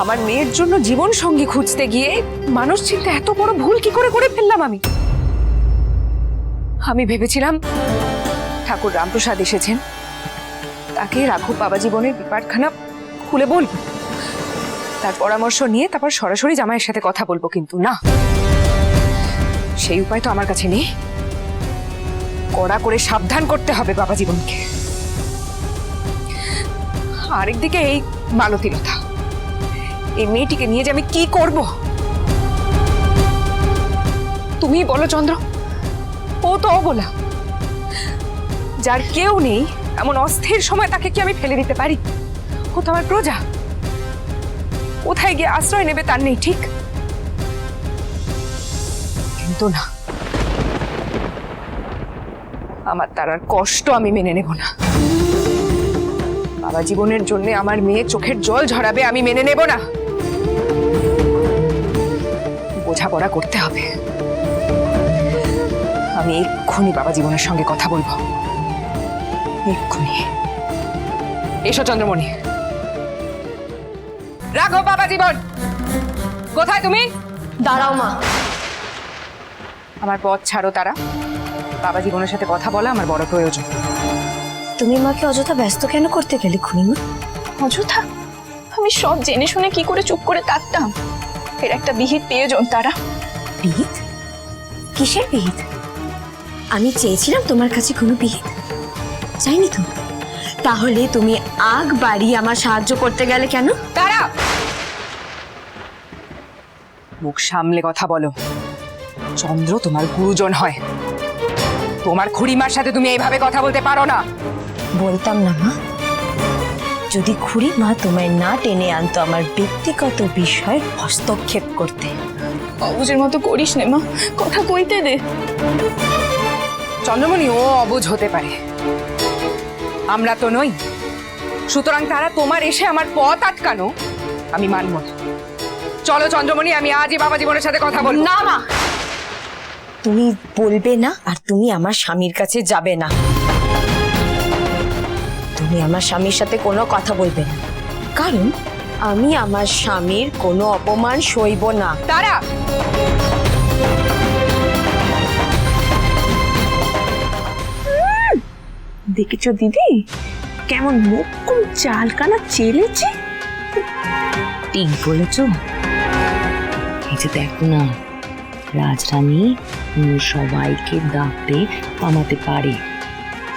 আমার মেয়ের জন্য জীবন সঙ্গী খুঁজতে গিয়ে মানুষ চিন্তা এত বড় ভুল কি করে করে ফেললাম আমি। আমি ভেবেছিলাম ঠাকুর রামপ্রসাদ এসেছেন, তাকে রাঘব বাবা জীবনের বিপাকখানা খুলে বলবো, তার পরামর্শ নিয়ে তারপর সরাসরি জামাইয়ের সাথে কথা বলবো, কিন্তু না, সেই উপায় তো আমার কাছে নেই। কড়া করে সাবধান করতে হবে বাবা জীবনকে। আরেকদিকে এই মালতীলতা, এই মেয়েটিকে নিয়ে যে আমি কি করব তুমি বলো চন্দ্র। ও তো অবলা, যার কেউ নেই, এমন অস্থির সময় তাকে কি আমি ফেলে দিতে পারি? ও তো আমার প্রজা, কোথায় গিয়ে আশ্রয় নেবে তার নেই ঠিক। কিন্তু না, আমার তার আর কষ্ট আমি মেনে নেব না। বাবা জীবনের জন্য আমার মেয়ে চোখের জল ঝরাবে, আমি মেনে নেব না। বোঝাপড়া করতে হবে। আমি এক্ষুনি বাবা জীবনের সঙ্গে কথা বলবো, এক্ষুনি। এসো চন্দ্রমণি। রাঘব বাবা জীবন, কোথায় তুমি? দাঁড়াও মা। আমার পথ ছাড়ো তারা। বাবা জীবনের সাথে কথা বলা আমার বড় প্রয়োজন। তুমি মাকে অযথা ব্যস্ত কেন করতে গেলে খুনিমা? অযথা? আমি সব জেনে শুনে কি করে চুপ করে থাকতাম? এর একটা বিহিত প্রয়োজন তারা। বিহিত? কিসের বিহিত? আমি চেয়েছিলাম তোমার কাছে কোনো বিহিত? চাইনি তো। তাহলে তুমি আগ বাড়ি আমার সাহায্য করতে গেলে কেন? তারা, মুখ সামলে কথা বলো। চন্দ্র তোমার গুরুজন হয়, তোমার খুড়িমার সাথে তুমি এইভাবে কথা বলতে পারো না। বলতাম না মা, যদি খুড়িমা তোমায় না টেনে আনতো আমার ব্যক্তিগত বিষয় হস্তক্ষেপ করতে। অবুঝের মতো করিস নে মা, কথা কইতে দে। চন্দ্রমণি, ও অবুঝ হতে পারে, আমরা তো নই। সুতরাং তারা তোমার এসে আমার পথ আটকানো আমি মানব না। চলো চন্দ্রমণি, আমি আজই বাবা জীবনের সাথে কথা বলবো। না মা, তুমি বলবে না, আর তুমি আমার স্বামীর কাছে যাবে না। তুমি আমার স্বামীর সাথে কোনো কথা বলবে না, কারণ আমি আমার স্বামীর কোনো অপমান সইব না। তারা, দেখেছো দিদি কেমন মুখ চালকানা চেলেছে? ঠিক বলেছ। এই যে দেখো না, রাজরানী সবাইকে দাপটে থামাতে পারে,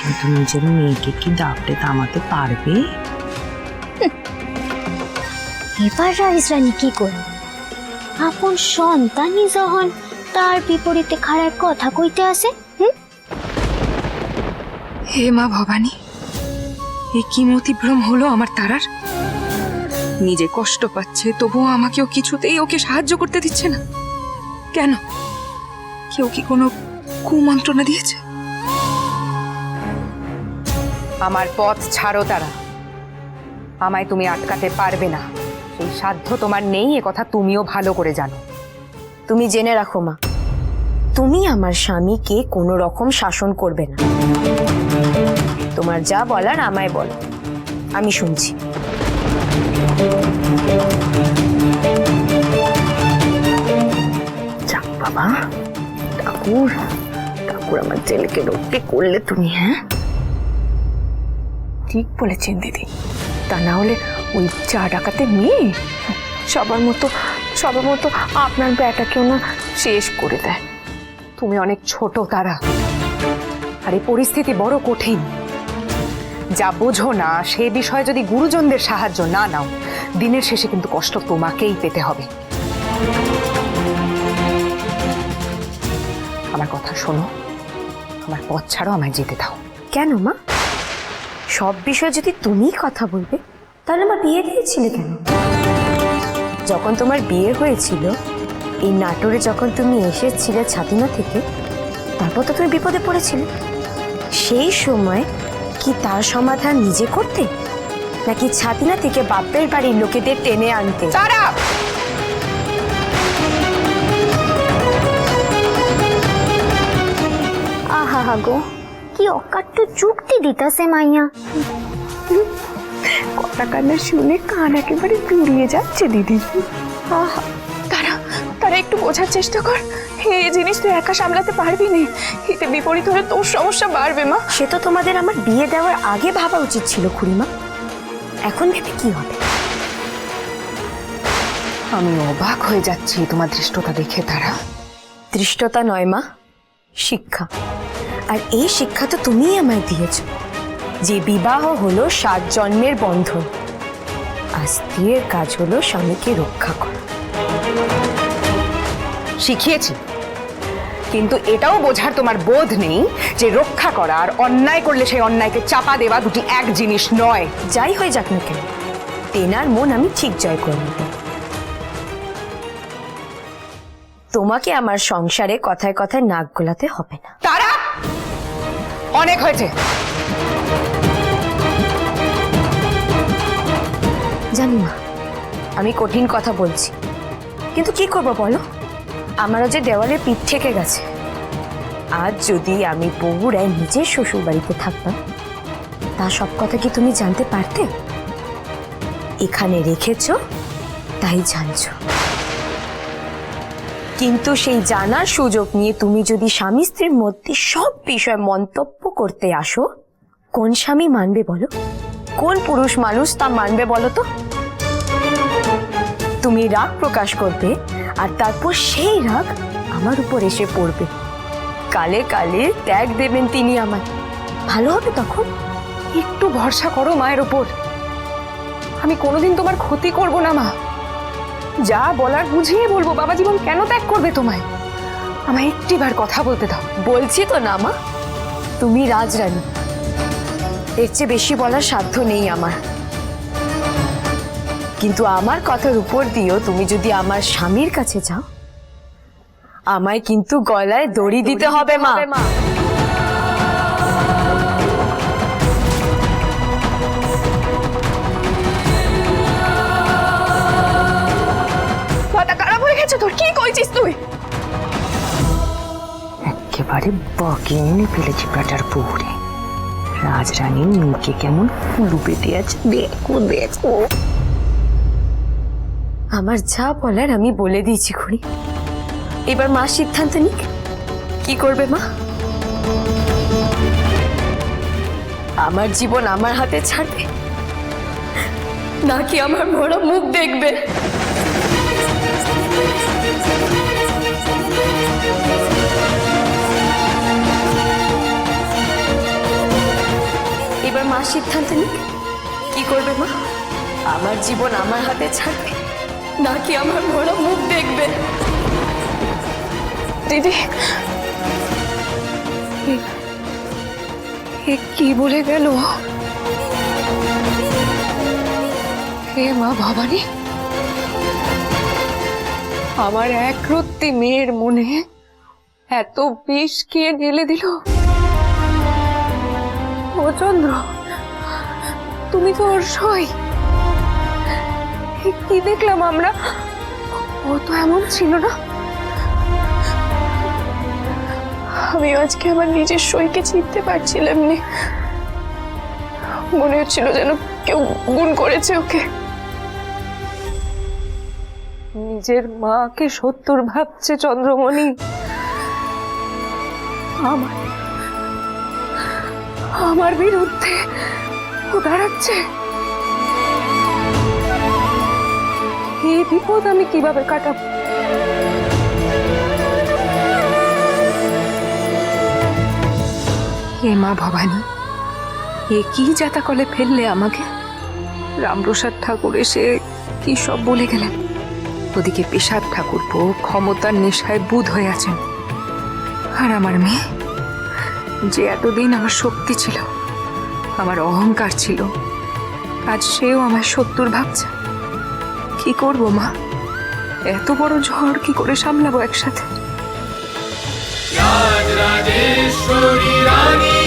কিন্তু নিজের মেয়েকে কি দাপটে থামাতে পারবে? এবার রাজরানী কি করবে? আপন সন্তানই যখন তার বিপরীতে খারাপ কথা কইতে আসে। হে মা ভবানী, এ কি মতিভ্রম হলো আমার তারার। নিজে কষ্ট পাচ্ছে, তবুও আমাকেও কিছুতেই ওকে সাহায্য করতে দিচ্ছে না কেন? কেউ কি কোনো কুমন্ত্রণা দিয়েছে? আমার পথ ছাড়ো তারা। আমায় তুমি আটকাতে পারবে না, সেই সাধ্য তোমার নেই, এ কথা তুমিও ভালো করে জানো। তুমি জেনে রাখো মা, তুমি আমার স্বামীকে কোনো রকম শাসন করবে না। তোমার যা বলার আমায় বলো, আমি শুনছি। যাক বাবা, ঠাকুর ঠাকুর আমার ছেলেকে রক্ষে করলে তুমি। হ্যাঁ, ঠিক বলেছেন দিদি, তা না হলে ওই চা ডাকাতে মেয়ে সবার মতো আপনার বেটাকেও না শেষ করে দেয়। তুমি অনেক ছোট তারা, আর এই পরিস্থিতি বড় কঠিন। যা বোঝো না সে বিষয়ে যদি গুরুজনদের সাহায্য না নাও, দিনের শেষে কিন্তু কষ্ট তোমাকেই পেতে হবে। আমার কথা শোনো, আমার পথ ছাড়ো, আমায় যেতে দাও। কেন মা? সব বিষয়ে যদি তুমিই কথা বলবে, তাহলে আমার বিয়ে দিয়েছিলে কেন? যখন তোমার বিয়ে হয়েছিল, এই নাটোরে যখন তুমি এসেছিলে ছাতিনা থেকে, তারপর তো তুমি বিপদে পড়েছিলে। সেই সময় কি তার সমাধান নিজে করতে, নাকি ছাতিনা থেকে বাপের বাড়ির লোকেদের টেনে আনতে? তারা, আহা গো, কি অকাট্য যুক্তি দিতাছে মাইয়া। বকটা কান্না শুনে কান একেবারে জুড়িয়ে যাচ্ছে দিদি। আহা, তারা তারা একটু বোঝার চেষ্টা কর, এই জিনিস তুই একা সামলাতে পারবি না, এতে বিপরীত হলে তোর সমস্যা বাড়বে মা। সে তো তোমাদের আমার বিয়ে দেওয়ার আগে ভাবা উচিত ছিল খুড়িমা, এখন ভেবে কি হবে? আমি অবাক হয়ে যাচ্ছি তোমার দৃষ্টতা দেখে তারা। দৃষ্টতা নয় মা, শিক্ষা। আর এই শিক্ষা তো তুমিই আমায় দিয়েছ, যে বিবাহ হলো 7 জন্মের বন্ধন, আর স্ত্রীর কাজ হলো স্বামীকে রক্ষা করা। শিখিয়েছি, কিন্তু এটাও বোঝার তোমার বোধ নেই যে রক্ষা করা আর অন্যায় করলে সেই অন্যায়কে চাপা দেওয়া দুটি এক জিনিস নয়। যাই হয়ে যাক না কেন, তেনার মন আমি ঠিক জয় করে নেব। তোমাকে আমার সংসারে কথায় কথায় নাক গলাতে হবে না। তারা অনেক হয়েছে। জানি মা, আমি কঠিন কথা বলছি, কিন্তু কি করবো বলো, আমারও যে দেওয়ালে পিঠ থেকে গেছে। আজ যদি আমি বগুড়ায় নিজের শ্বশুর বাড়িতে থাকতাম, তা সব কথা কি তুমি জানতে পারতে? এখানে রেখেছো তাই জানছো, কিন্তু সেই জানার সুযোগ নিয়ে তুমি যদি স্বামী স্ত্রীর মধ্যে সব বিষয় মন্তব্য করতে আসো, কোন স্বামী মানবে বলো? কোন পুরুষ মানুষ তা মানবে বলো তো? তুমি রাগ প্রকাশ করবে, আর তারপর সেই রাগ আমার উপর এসে পড়বে। কালে কালে ত্যাগ দেবেন তিনি আমায়, ভালো হবে তখন? একটু ভরসা করো মায়ের উপর, আমি কোনোদিন তোমার ক্ষতি করব না মা। যা বলার বুঝিয়ে বলবো। বাবা জীবন কেন ত্যাগ করবে তোমায়? আমায় একটিবার কথা বলতে দাও। বলছি তো না মা, তুমি রাজরানী, এর চেয়ে বেশি বলার সাধ্য নেই আমার। কিন্তু আমার কথার উপর দিয়েও তুমি যদি আমার স্বামীর কাছে যাও, আমায় কিন্তু গলায় দড়ি দিতে হবে মা। মাথা খারাপ হয়ে গেছে তোর, কি কইছিস তুই? একেবারে বকিয়ে ফেলেছি বেটার পুকুরে। রাজরানীর মুখে কেমন কুলু পেতে আছে, দেখো দেখো। আমার যা বলার আমি বলে দিয়েছি খুড়ি, এবার মা সিদ্ধান্ত নিক। কি করবে মা? আমার জীবন আমার হাতে ছাড়বে, নাকি আমার বড় মুখ দেখবে? এবার মা সিদ্ধান্ত নিক। কি করবে মা? আমার জীবন আমার হাতে ছাড়বে, নাকি আমার বড় মুখ দেখবে? দিদি, এ কি বলে গেল? হে মা ভবানী, আমার একরত্তি মেয়ের মনে এত বিষ কে ঢেলে দিল? ও চন্দ্র, তুমি তো ওর সই। কি দেখলাম আমরা? ও তো এমন ছিল না। আমি আজকে আমার নিজের সইকে চিনতে পারছিলাম না, মনে হচ্ছিল যেন কেউ গুণ করেছে ওকে। নিজের মাকে 70 ভাবছে চন্দ্রমণি, আমার বিরুদ্ধে ও দাঁড়াচ্ছে। এই বিপদ আমি কিভাবে কাটাবো? হে মা ভবানী, এ কি জাতাকলে ফেললে আমাকে? রামপ্রসাদ ঠাকুর এসে কি সব বলে গেলেন। ওদিকে পেশাদ ঠাকুরপো ক্ষমতার নেশায় বুঁদ হয়ে আছেন, আর আমার মেয়ে, যে এতদিন আমার শক্তি ছিল, আমার অহংকার ছিল, আজ সেও আমার 70 ভাবছে। কি করব মা? এত বড় ঝড় কি করে সামলাবো একসাথে? রাজরাজেশ্বরী রানী